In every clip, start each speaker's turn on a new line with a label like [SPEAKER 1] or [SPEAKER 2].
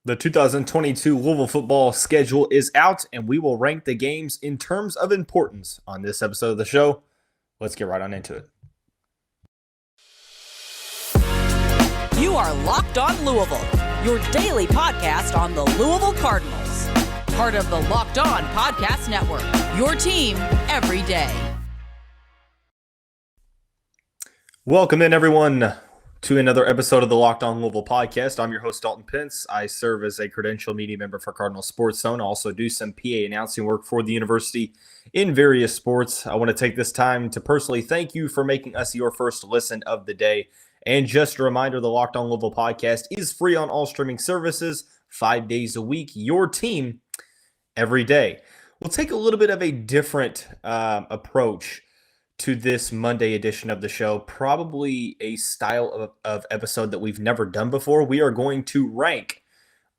[SPEAKER 1] The 2022 Louisville football schedule is out, and we will rank the games in terms of importance on this episode of the show. Let's get right on into it.
[SPEAKER 2] You are Locked On Louisville, your daily podcast on the Louisville Cardinals. Part of the Locked On Podcast Network, your team every day.
[SPEAKER 1] Welcome in, everyone, to another episode of the Locked On Louisville podcast. I'm your host, Dalton Pence. I serve as a credential media member for Cardinal Sports Zone. I also do some PA announcing work for the university in various sports. I want to take this time to personally thank you for making us your first listen of the day. And just a reminder, the Locked On Louisville podcast is free on all streaming services, 5 days a week, your team every day. We'll take a little bit of a different approach to this Monday edition of the show, probably a style of episode that we've never done before. We are going to rank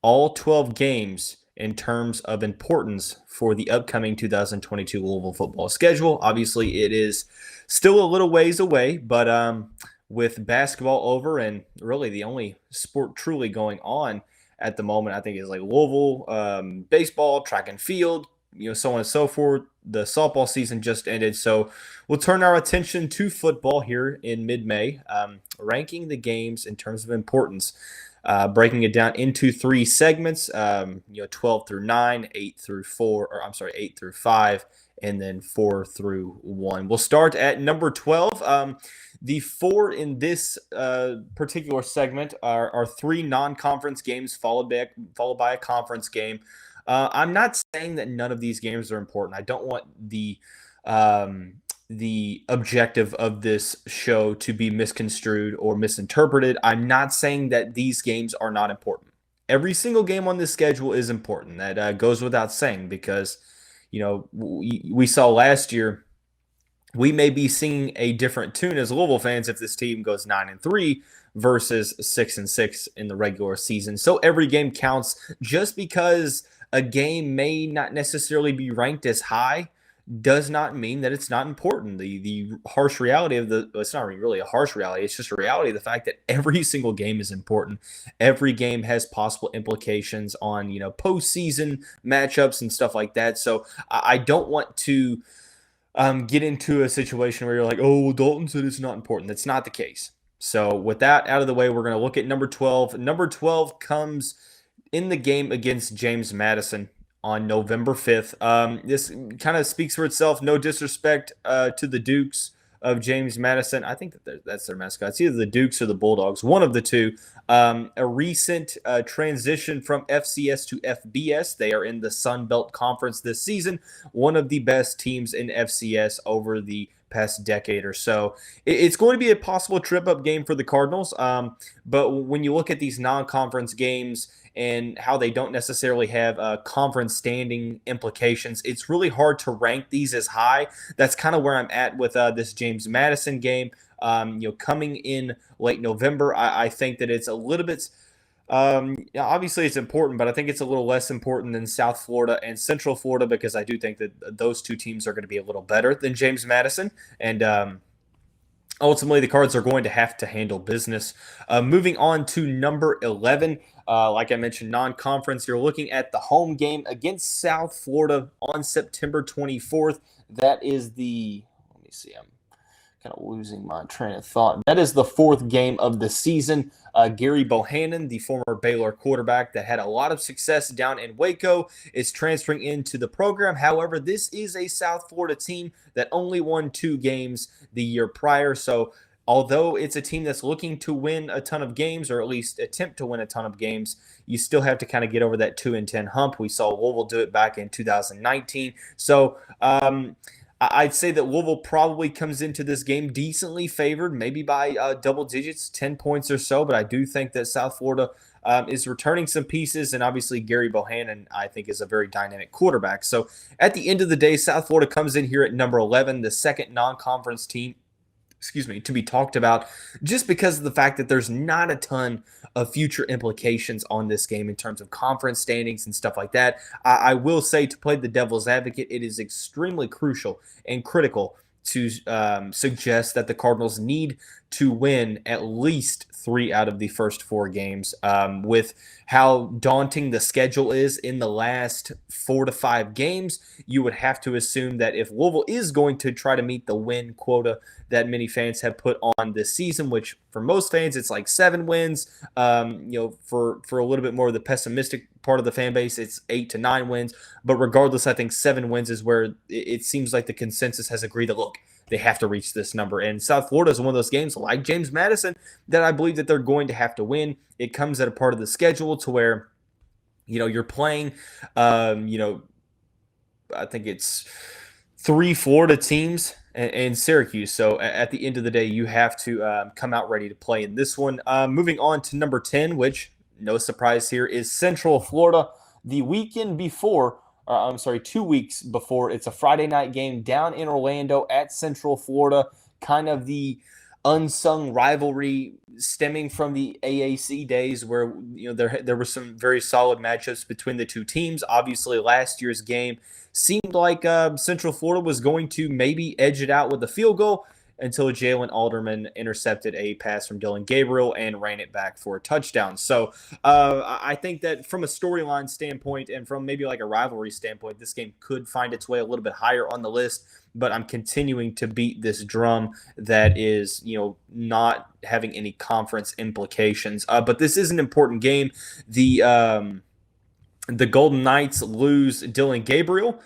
[SPEAKER 1] all 12 games in terms of importance for the upcoming 2022 Louisville football schedule. Obviously, it is still a little ways away, but with basketball over and really the only sport truly going on at the moment, I think is like Louisville, baseball, track and field, so on and so forth. The softball season just ended, so we'll turn our attention to football here in mid-May, ranking the games in terms of importance, breaking it down into three segments, 12 through 9, 8 through 5, and then 4 through 1. We'll start at number 12. The four in this particular segment are three non-conference games followed by a conference game. I'm not saying that none of these games are important. I don't want the objective of this show to be misconstrued or misinterpreted. I'm not saying that these games are not important. Every single game on this schedule is important. That goes without saying because, we saw last year we may be singing a different tune as Louisville fans if this team goes 9-3 versus 6-6 in the regular season. So every game counts. Just because a game may not necessarily be ranked as high does not mean that it's not important. The harsh reality of it's not really a harsh reality. It's just a reality of the fact that every single game is important. Every game has possible implications on, postseason matchups and stuff like that. So I don't want to get into a situation where you're like, oh, well, Dalton said it's not important. That's not the case. So with that out of the way, we're going to look at number 12. Number 12 comes in the game against James Madison on November 5th. This kind of speaks for itself. No disrespect to the Dukes of James Madison. I think that's their mascot. It's either the Dukes or the Bulldogs, one of the two. A recent transition from FCS to FBS. They are in the Sun Belt Conference this season. One of the best teams in FCS over the past decade or so. It's going to be a possible trip-up game for the Cardinals. But when you look at these non-conference games and how they don't necessarily have conference standing implications, it's really hard to rank these as high. That's kind of where I'm at with this James Madison game. Coming in late November, I think that it's a little bit obviously it's important, but I think it's a little less important than South Florida and Central Florida because I do think that those two teams are going to be a little better than James Madison. And ultimately, the Cards are going to have to handle business. Moving on to number 11, like I mentioned, non-conference. You're looking at the home game against South Florida on September 24th. That is let me see, I'm kind of losing my train of thought. That is the fourth game of the season. Gary Bohannon, the former Baylor quarterback that had a lot of success down in Waco, is transferring into the program. However, this is a South Florida team that only won 2 games the year prior. So although it's a team that's looking to win a ton of games, or at least attempt to win a ton of games, you still have to kind of get over that 2-10 hump. We saw Louisville do it back in 2019. So I'd say that Louisville probably comes into this game decently favored, maybe by double digits, 10 points or so. But I do think that South Florida is returning some pieces. And obviously Gary Bohannon, I think, is a very dynamic quarterback. So at the end of the day, South Florida comes in here at number 11, the second non-conference team to be talked about, just because of the fact that there's not a ton of future implications on this game in terms of conference standings and stuff like that. I will say, to play the devil's advocate, it is extremely crucial and critical to suggest that the Cardinals need to win at least 3 out of the first 4 games. With how daunting the schedule is in the last 4 to 5 games, you would have to assume that if Louisville is going to try to meet the win quota that many fans have put on this season, which for most fans it's like 7 wins. For a little bit more of the pessimistic part of the fan base, it's 8 to 9 wins. But regardless, I think 7 wins is where it seems like the consensus has agreed that, look, they have to reach this number. And South Florida is one of those games, like James Madison, that I believe that they're going to have to win. It comes at a part of the schedule to where, you're playing, I think it's 3 Florida teams and Syracuse. So at the end of the day, you have to come out ready to play in this one. Moving on to number 10, which, no surprise here, is Central Florida. The weekend before, 2 weeks before, it's a Friday night game down in Orlando at Central Florida, kind of the unsung rivalry stemming from the AAC days where there were some very solid matchups between the two teams. Obviously, last year's game seemed like Central Florida was going to maybe edge it out with a field goal until Jalen Alderman intercepted a pass from Dylan Gabriel and ran it back for a touchdown. So I think that from a storyline standpoint and from maybe like a rivalry standpoint, this game could find its way a little bit higher on the list. But I'm continuing to beat this drum that is, not having any conference implications. But this is an important game. The Golden Knights lose Dylan Gabriel,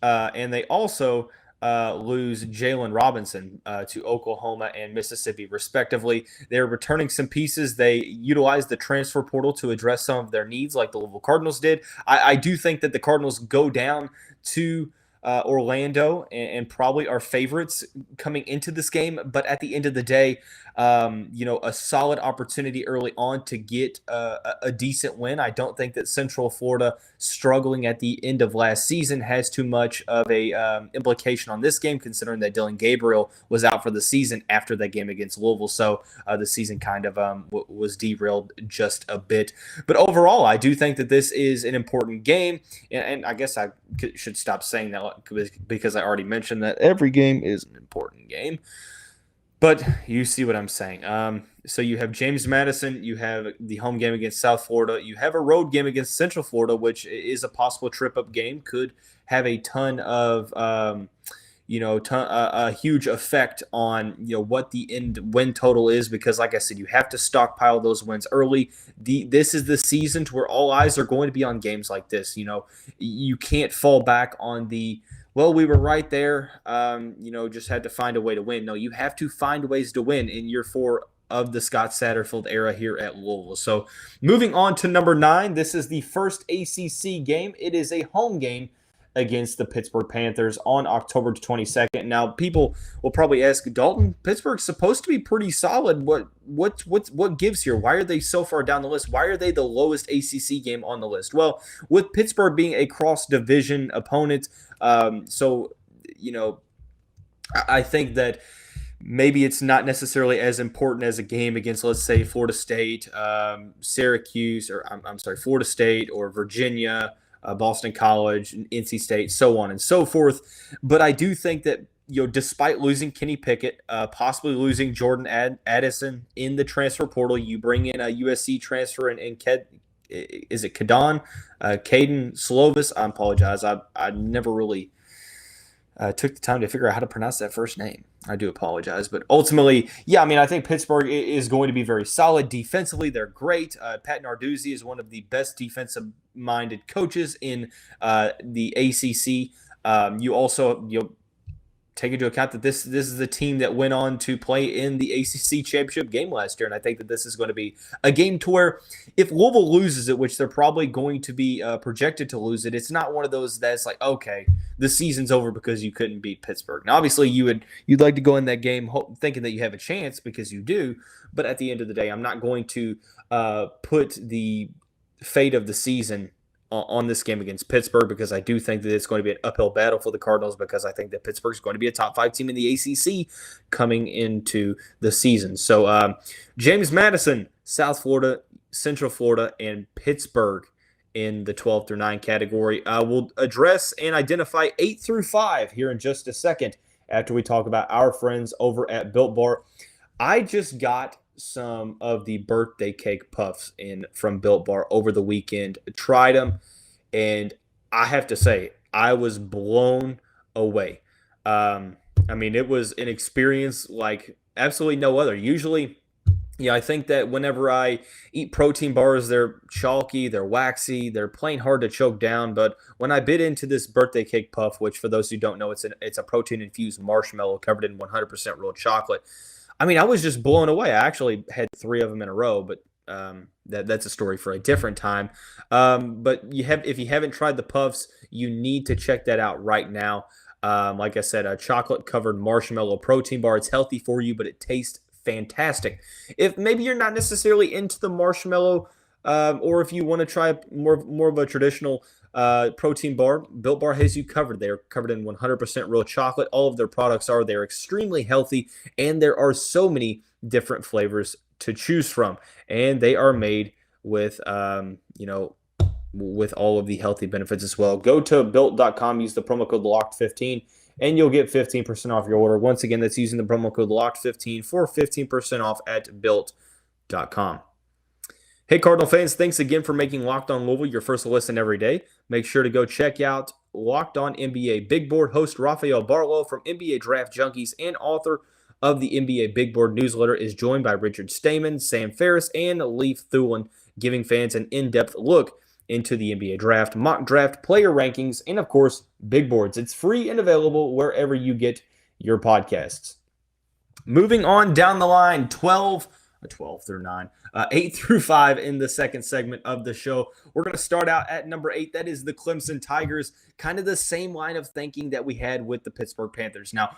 [SPEAKER 1] and they also lose Jalen Robinson to Oklahoma and Mississippi, respectively. They're returning some pieces. They utilized the transfer portal to address some of their needs, like the Louisville Cardinals did. I do think that the Cardinals go down to Orlando and probably are favorites coming into this game. But at the end of the day, a solid opportunity early on to get a decent win. I don't think that Central Florida struggling at the end of last season has too much of a implication on this game, considering that Dylan Gabriel was out for the season after that game against Louisville. So the season kind of was derailed just a bit. But overall, I do think that this is an important game. And I guess I should stop saying that because I already mentioned that every game is an important game. But you see what I'm saying. So you have James Madison, you have the home game against South Florida, you have a road game against Central Florida, which is a possible trip-up game, could have a ton of, a huge effect on what the end win total is. Because, like I said, you have to stockpile those wins early. This is the season to where all eyes are going to be on games like this. You can't fall back on well, we were right there, just had to find a way to win. No, you have to find ways to win in year 4 of the Scott Satterfield era here at Louisville. So moving on to number 9, this is the first ACC game. It is a home game against the Pittsburgh Panthers on October 22nd. Now, people will probably ask, Dalton, Pittsburgh's supposed to be pretty solid. What gives here? Why are they so far down the list? Why are they the lowest ACC game on the list? Well, with Pittsburgh being a cross-division opponent, I think that maybe it's not necessarily as important as a game against, let's say, Florida State, Syracuse, Florida State or Virginia, Boston College, NC State, so on and so forth. But I do think that, despite losing Kenny Pickett, possibly losing Jordan Addison in the transfer portal, you bring in a USC transfer and is it Caden Slovis? I apologize. I never really took the time to figure out how to pronounce that first name. I do apologize. But ultimately, I think Pittsburgh is going to be very solid. Defensively, they're great. Pat Narduzzi is one of the best defensive-minded coaches in the ACC. You also take into account that this is a team that went on to play in the ACC championship game last year, and I think that this is going to be a game to where if Louisville loses it, which they're probably going to be projected to lose it, it's not one of those that's like, okay, the season's over because you couldn't beat Pittsburgh. Now, obviously, you'd like to go in that game thinking that you have a chance because you do, but at the end of the day, I'm not going to put the fate of the season on this game against Pittsburgh, because I do think that it's going to be an uphill battle for the Cardinals, because I think that Pittsburgh is going to be a top 5 team in the ACC coming into the season. So James Madison, South Florida, Central Florida, and Pittsburgh in the 12 through 9 category. We'll address and identify 8 through 5 here in just a second after we talk about our friends over at Built Bar. I just got some of the birthday cake puffs in from Built Bar over the weekend. Tried them, and I have to say, I was blown away. Um, I mean, it was an experience like absolutely no other. Usually, I think that whenever I eat protein bars, they're chalky, they're waxy, they're plain hard to choke down. But when I bit into this birthday cake puff, which for those who don't know, it's a protein infused marshmallow covered in 100% real chocolate. I mean, I was just blown away. I actually had three of them in a row, but that's a story for a different time. But if you haven't tried the puffs, you need to check that out right now. Like I said, a chocolate covered marshmallow protein bar. It's healthy for you, but it tastes fantastic. If maybe you're not necessarily into the marshmallow, or if you want to try more of a traditional protein bar, Built Bar has you covered. They are covered in 100% real chocolate. All of their products are. They're extremely healthy, and there are so many different flavors to choose from. And they are made with, with all of the healthy benefits as well. Go to built.com, use the promo code LOCKED15, and you'll get 15% off your order. Once again, that's using the promo code LOCKED15 for 15% off at built.com. Hey, Cardinal fans, thanks again for making Locked On Louisville your first listen every day. Make sure to go check out Locked On NBA Big Board. Host Rafael Barlow from NBA Draft Junkies and author of the NBA Big Board newsletter is joined by Richard Stamen, Sam Ferris, and Leif Thulin, giving fans an in-depth look into the NBA draft, mock draft, player rankings, and of course, big boards. It's free and available wherever you get your podcasts. Moving on down the line, 12 through 9, 8 through 5 in the second segment of the show. We're going to start out at number 8. That is the Clemson Tigers, kind of the same line of thinking that we had with the Pittsburgh Panthers. Now,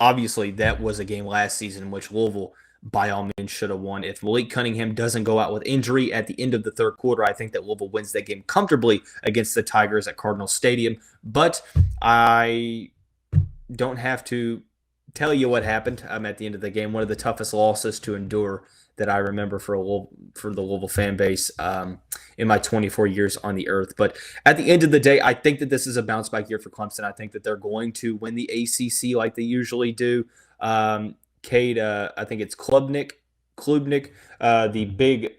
[SPEAKER 1] obviously, that was a game last season in which Louisville by all means should have won. If Malik Cunningham doesn't go out with injury at the end of the third quarter, I think that Louisville wins that game comfortably against the Tigers at Cardinal Stadium. But I don't have to tell you what happened at the end of the game. One of the toughest losses to endure that I remember for the Louisville fan base in my 24 years on the earth. But at the end of the day, I think that this is a bounce back year for Clemson. I think that they're going to win the ACC like they usually do. Cade, I think it's Klubnik, the big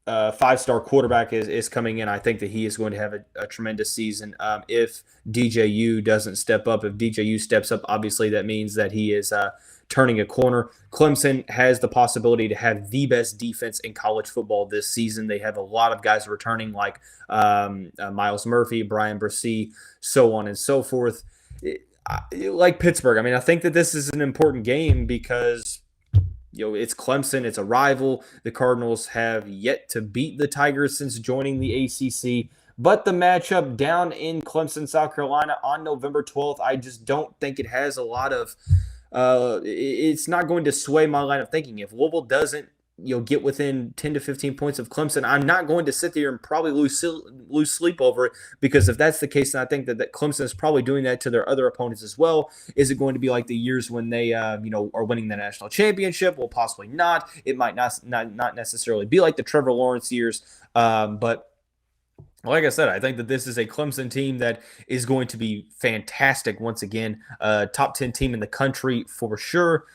[SPEAKER 1] 5-star quarterback is coming in. I think that he is going to have a tremendous season. If DJU doesn't step up, if DJU steps up, obviously that means that he is turning a corner. Clemson has the possibility to have the best defense in college football this season. They have a lot of guys returning like Miles Murphy, Brian Bresee, so on and so forth. Like Pittsburgh, I mean, I think that this is an important game because it's Clemson, it's a rival. The Cardinals have yet to beat the Tigers since joining the ACC, but the matchup down in Clemson, South Carolina on November 12th, I just don't think it has a lot of it's not going to sway my line of thinking. If Louisville doesn't get within 10 to 15 points of Clemson, I'm not going to sit there and probably lose sleep over it, because if that's the case, then I think that Clemson is probably doing that to their other opponents as well. Is it going to be like the years when they are winning the national championship? Well, possibly not. It might not necessarily be like the Trevor Lawrence years, but like I said, I think that this is a Clemson team that is going to be fantastic once again. Top 10 team in the country for sure.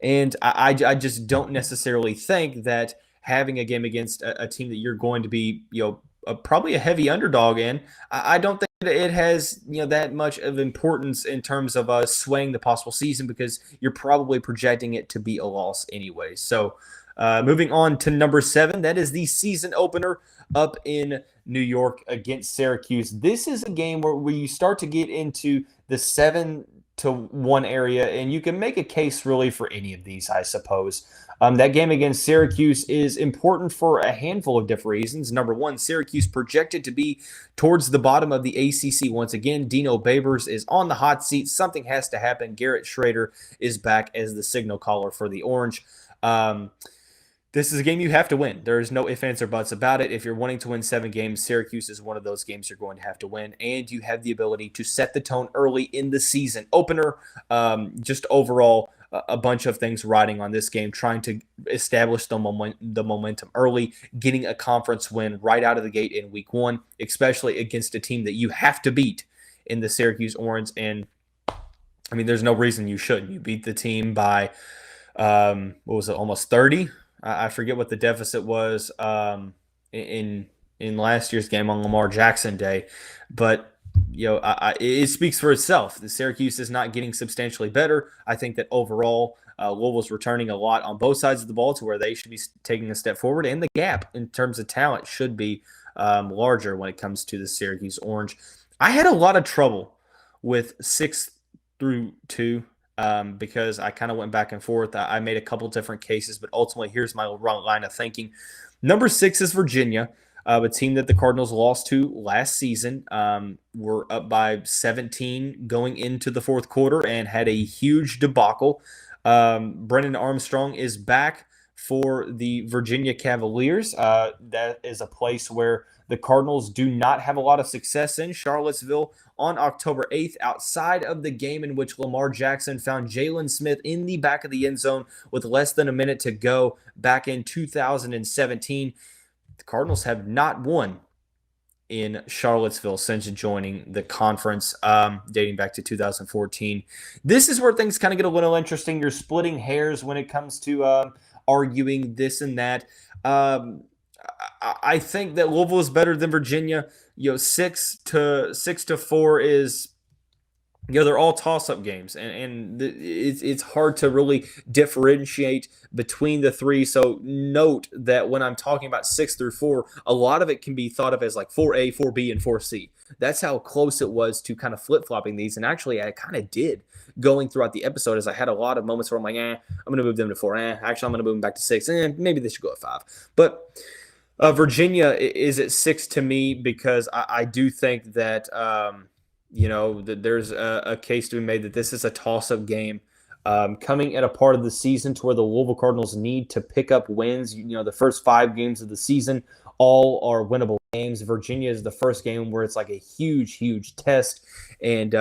[SPEAKER 1] And I just don't necessarily think that having a game against a team that you're going to be, probably a heavy underdog in, I don't think that it has, that much of importance in terms of swaying the possible season, because you're probably projecting it to be a loss anyway. So moving on to number 7, that is the season opener up in New York against Syracuse. This is a game where you start to get into the 7-1 area, and you can make a case really for any of these, I suppose. That game against Syracuse is important for a handful of different reasons. Number one, Syracuse projected to be towards the bottom of the ACC once again. Dino Babers is on the hot seat. Something has to happen. Garrett Schrader is back as the signal caller for the Orange. This is a game you have to win. There is no ifs, ands, or buts about it. If you're wanting to win 7 games, Syracuse is one of those games you're going to have to win, and you have the ability to set the tone early in the season opener. Just overall, a bunch of things riding on this game, trying to establish the momentum early, getting a conference win right out of the gate in week 1, especially against a team that you have to beat in the Syracuse Orange. And, I mean, there's no reason you shouldn't. You beat the team by what was it, almost 30? I forget what the deficit was in last year's game on Lamar Jackson Day, but it speaks for itself. The Syracuse is not getting substantially better. I think that overall, Louisville's returning a lot on both sides of the ball to where they should be taking a step forward, and the gap in terms of talent should be larger when it comes to the Syracuse Orange. I had a lot of trouble with 6 through 2 because I kind of went back and forth. I made a couple different cases, but ultimately, here's my line of thinking. Number 6 is Virginia, a team that the Cardinals lost to last season. Were up by 17 going into the fourth quarter and had a huge debacle. Brennan Armstrong is back for the Virginia Cavaliers. That is a place where the Cardinals do not have a lot of success in. Charlottesville on October 8th, outside of the game in which Lamar Jackson found Jalen Smith in the back of the end zone with less than a minute to go back in 2017. The Cardinals have not won in Charlottesville since joining the conference, dating back to 2014. This is where things kind of get a little interesting. You're splitting hairs when it comes to arguing this and that. I think that Louisville is better than Virginia. 6-4 is, they're all toss-up games, and it's hard to really differentiate between the three. So note that when I'm talking about 6-4, a lot of it can be thought of as like 4A, 4B, and 4C. That's how close it was to kind of flip-flopping these, and actually I kind of did going throughout the episode, as I had a lot of moments where I'm like, I'm going to move them to 4. Actually, I'm going to move them back to 6. Maybe they should go at 5. But Virginia is at 6 to me because I do think that that there's a case to be made that this is a toss-up game coming at a part of the season to where the Louisville Cardinals need to pick up wins. The first 5 games of the season all are winnable games. Virginia is the first game where it's like a huge test, and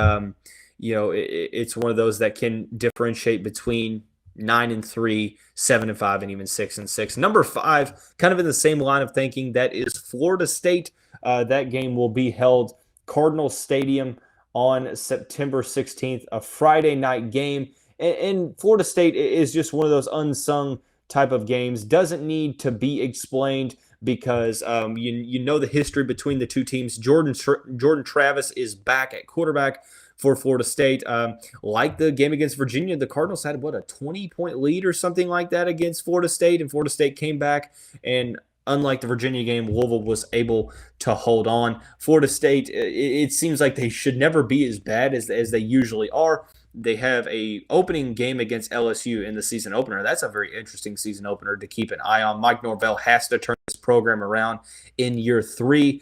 [SPEAKER 1] it's one of those that can differentiate between 9-3, 7-5, and even 6-6. Number 5, kind of in the same line of thinking, that is Florida State. That game will be held Cardinal Stadium on September 16th, a Friday night game. And Florida State is just one of those unsung type of games. Doesn't need to be explained because the history between the two teams. Jordan Travis is back at quarterback for Florida State. Like the game against Virginia, the Cardinals had, a 20-point lead or something like that against Florida State, and Florida State came back, and unlike the Virginia game, Louisville was able to hold on. Florida State, it seems like they should never be as bad as they usually are. They have a opening game against LSU in the season opener. That's a very interesting season opener to keep an eye on. Mike Norvell has to turn this program around in year 3.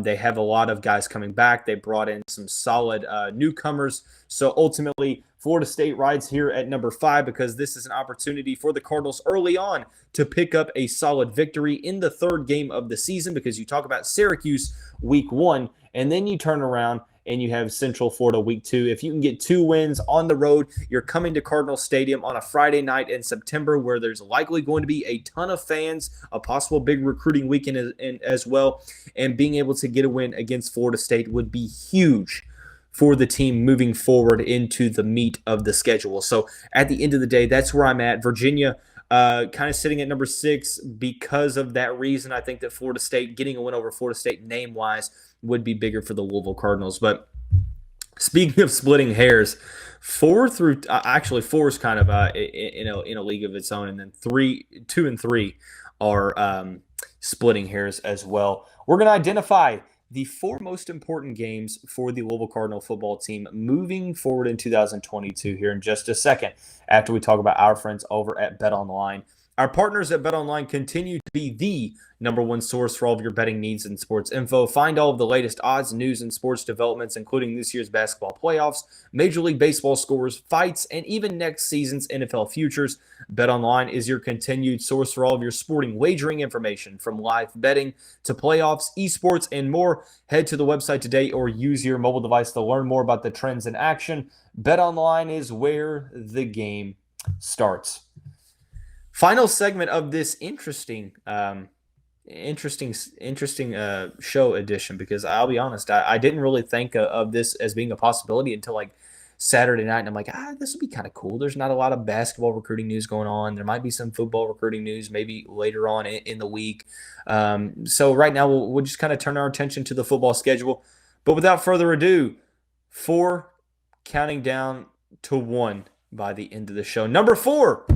[SPEAKER 1] They have a lot of guys coming back. They brought in some solid newcomers. So ultimately, Florida State rides here at number 5 because this is an opportunity for the Cardinals early on to pick up a solid victory in the 3rd game of the season, because you talk about Syracuse week 1, and then you turn around and you have Central Florida week 2. If you can get 2 wins on the road, you're coming to Cardinal Stadium on a Friday night in September where there's likely going to be a ton of fans, a possible big recruiting weekend as well, and being able to get a win against Florida State would be huge for the team moving forward into the meat of the schedule. So at the end of the day, that's where I'm at. Virginia kind of sitting at number 6 because of that reason. I think that Florida State, getting a win over Florida State name-wise, would be bigger for the Louisville Cardinals. But speaking of splitting hairs, 4 is kind of in a league of its own, and then 2 and 3 are splitting hairs as well. We're going to identify the 4 most important games for the Louisville Cardinal football team moving forward in 2022 here in just a second, after we talk about our friends over at BetOnline. Our partners at BetOnline continue to be the number 1 source for all of your betting needs and sports info. Find all of the latest odds, news, and sports developments, including this year's basketball playoffs, Major League Baseball scores, fights, and even next season's NFL futures. BetOnline is your continued source for all of your sporting wagering information, from live betting to playoffs, esports, and more. Head to the website today or use your mobile device to learn more about the trends in action. BetOnline is where the game starts. Final segment of this interesting show edition, because I'll be honest, I didn't really think of this as being a possibility until like Saturday night, and I'm like, this will be kind of cool. There's not a lot of basketball recruiting news going on. There might be some football recruiting news maybe later on in the week. So right now, we'll just kind of turn our attention to the football schedule. But without further ado, 4 counting down to 1 by the end of the show. Number 4,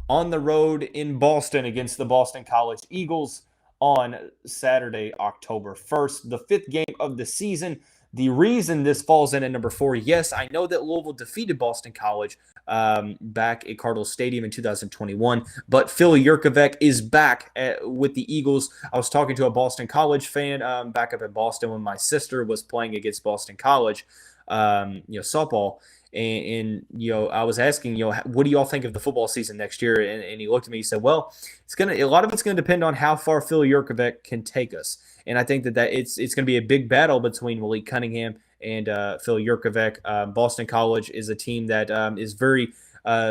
[SPEAKER 1] on the road in Boston against the Boston College Eagles on Saturday, October 1st, the 5th game of the season. The reason this falls in at number 4, yes, I know that Louisville defeated Boston College back at Cardinals Stadium in 2021, but Phil Yurkovec is back with the Eagles. I was talking to a Boston College fan back up in Boston when my sister was playing against Boston College, softball. And I was asking, what do you all think of the football season next year? And he looked at me, he said, well, a lot of it's going to depend on how far Phil Yurkovec can take us. And I think that it's going to be a big battle between Malik Cunningham and Phil Yurkovec. Boston College is a team that is very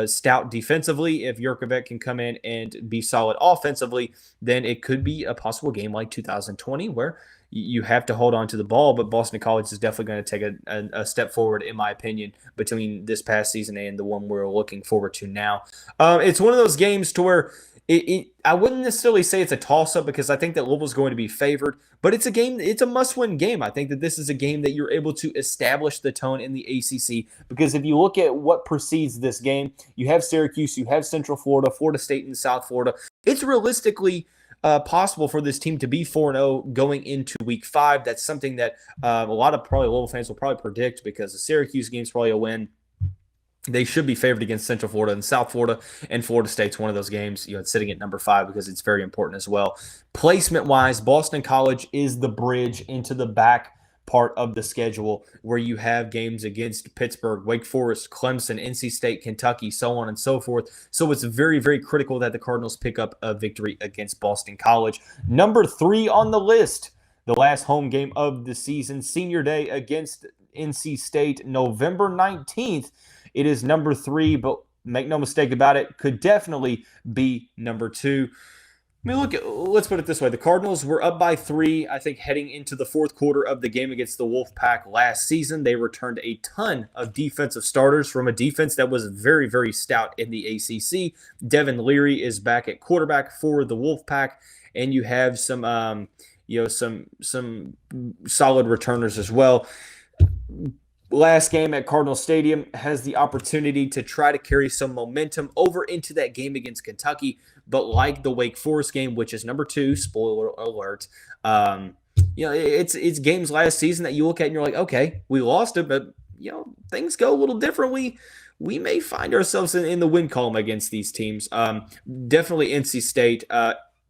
[SPEAKER 1] stout defensively. If Yurkovec can come in and be solid offensively, then it could be a possible game like 2020 where you have to hold on to the ball, but Boston College is definitely going to take a step forward, in my opinion, between this past season and the one we're looking forward to now. It's one of those games to where I wouldn't necessarily say it's a toss-up because I think that Louisville's going to be favored, but it's a must-win game. I think that this is a game that you're able to establish the tone in the ACC because if you look at what precedes this game, you have Syracuse, you have Central Florida, Florida State, and South Florida. It's realistically possible for this team to be 4-0 going into Week 5. That's something that a lot of probably Louisville fans will probably predict because the Syracuse game's probably a win. They should be favored against Central Florida and South Florida, and Florida State's one of those games. It's sitting at number 5 because it's very important as well. Placement-wise, Boston College is the bridge into the back part of the schedule where you have games against Pittsburgh, Wake Forest, Clemson, NC State, Kentucky, so on and so forth. So it's very, very critical that the Cardinals pick up a victory against Boston College. Number 3 on the list, the last home game of the season, Senior Day against NC State, November 19th. It is number 3, but make no mistake about it, could definitely be number 2. Let's put it this way. The Cardinals were up by 3, I think, heading into the fourth quarter of the game against the Wolfpack last season. They returned a ton of defensive starters from a defense that was very, very stout in the ACC. Devin Leary is back at quarterback for the Wolfpack, and you have some solid returners as well. Last game at Cardinal Stadium has the opportunity to try to carry some momentum over into that game against Kentucky. But like the Wake Forest game, which is number 2, spoiler alert, it's games last season that you look at and you're like, okay, we lost it, but things go a little differently. We may find ourselves in the win column against these teams. Definitely NC State.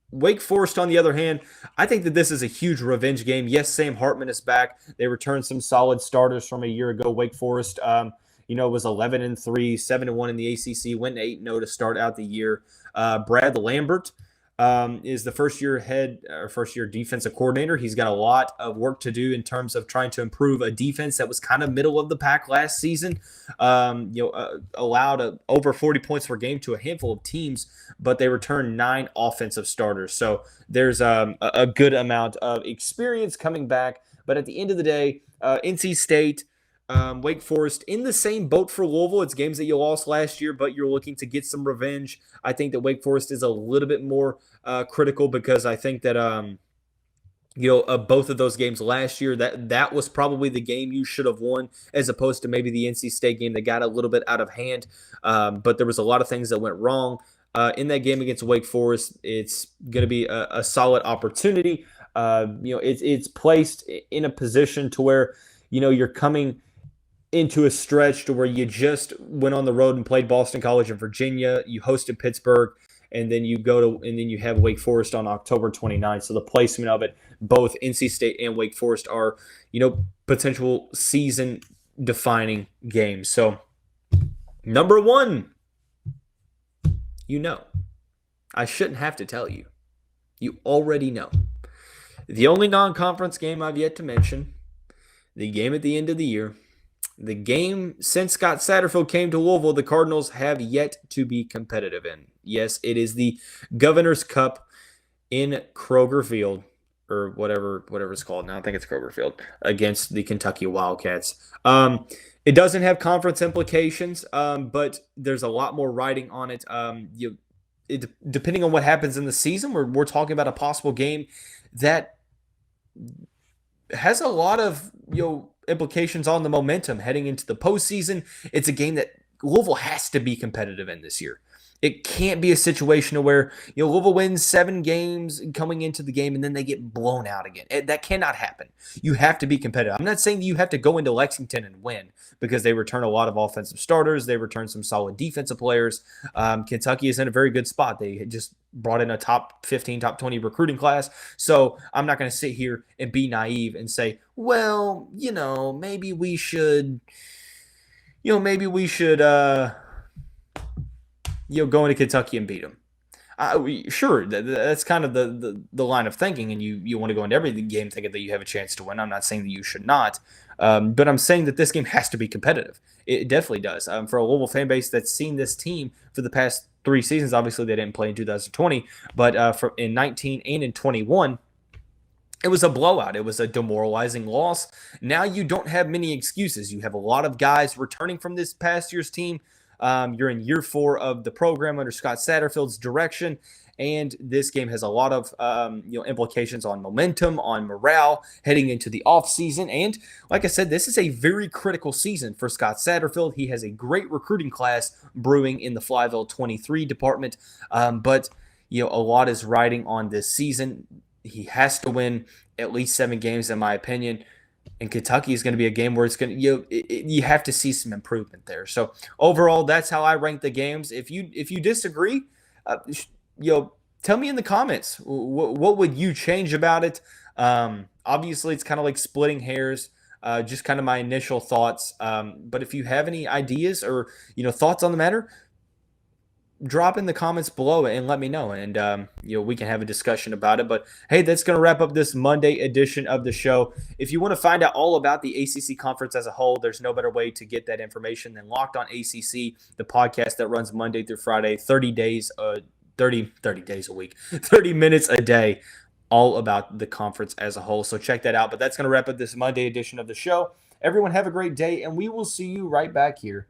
[SPEAKER 1] Wake Forest, on the other hand, I think that this is a huge revenge game. Yes, Sam Hartman is back. They returned some solid starters from a year ago. Wake Forest, was 11-3, 7-1 in the ACC, went 8-0 to start out the year. Brad Lambert is the first-year defensive coordinator. He's got a lot of work to do in terms of trying to improve a defense that was kind of middle of the pack last season. Allowed over 40 points per game to a handful of teams, but they returned 9 offensive starters. So there's a good amount of experience coming back. But at the end of the day, NC State, Wake Forest in the same boat for Louisville. It's games that you lost last year, but you're looking to get some revenge. I think that Wake Forest is a little bit more critical because I think that both of those games last year, that was probably the game you should have won, as opposed to maybe the NC State game that got a little bit out of hand. But there was a lot of things that went wrong in that game against Wake Forest. It's going to be a solid opportunity. It's placed in a position to where you're coming into a stretch to where you just went on the road and played Boston College in Virginia. You hosted Pittsburgh, and then you have Wake Forest on October 29th. So the placement of it, both NC State and Wake Forest are, potential season-defining games. So number 1, I shouldn't have to tell you. You already know. The only non-conference game I've yet to mention, the game at the end of the year, the game since Scott Satterfield came to Louisville, the Cardinals have yet to be competitive in. Yes, it is the Governor's Cup in Kroger Field. or whatever it's called now. I think it's Kroger Field against the Kentucky Wildcats. It doesn't have conference implications, but there's a lot more riding on it. Depending on what happens in the season, we're talking about a possible game that has a lot of implications on the momentum heading into the postseason. It's a game that Louisville has to be competitive in this year. It can't be a situation where Louisville wins 7 games coming into the game and then they get blown out again. That cannot happen. You have to be competitive. I'm not saying that you have to go into Lexington and win because they return a lot of offensive starters. They return some solid defensive players. Kentucky is in a very good spot. They just brought in a top 15, top 20 recruiting class. So I'm not going to sit here and be naive and say, well, maybe we should, go into Kentucky and beat them. Sure, that's kind of the line of thinking, and you want to go into every game thinking that you have a chance to win. I'm not saying that you should not, but I'm saying that this game has to be competitive. It definitely does. For a Louisville fan base that's seen this team for the past 3 seasons, obviously they didn't play in 2020, but in 19 and in 21, it was a blowout. It was a demoralizing loss. Now you don't have many excuses. You have a lot of guys returning from this past year's team. You're in year 4 of the program under Scott Satterfield's direction, and this game has a lot of implications on momentum, on morale heading into the offseason. And like I said, this is a very critical season for Scott Satterfield. He has a great recruiting class brewing in the Flyville 23 department, but a lot is riding on this season. He has to win at least 7 games, in my opinion. And Kentucky is going to be a game where it's going to you have to see some improvement there. So overall, that's how I rank the games. If you disagree, tell me in the comments what would you change about it. Obviously, it's kind of like splitting hairs. Just kind of my initial thoughts. But if you have any ideas or thoughts on the matter, drop in the comments below and let me know, and we can have a discussion about it. But hey, that's going to wrap up this Monday edition of the show. If you want to find out all about the ACC conference as a whole, there's no better way to get that information than Locked On ACC, the podcast that runs Monday through Friday, 30 days a week, 30 minutes a day, all about the conference as a whole. So check that out. But that's going to wrap up this Monday edition of the show. Everyone have a great day, and we will see you right back here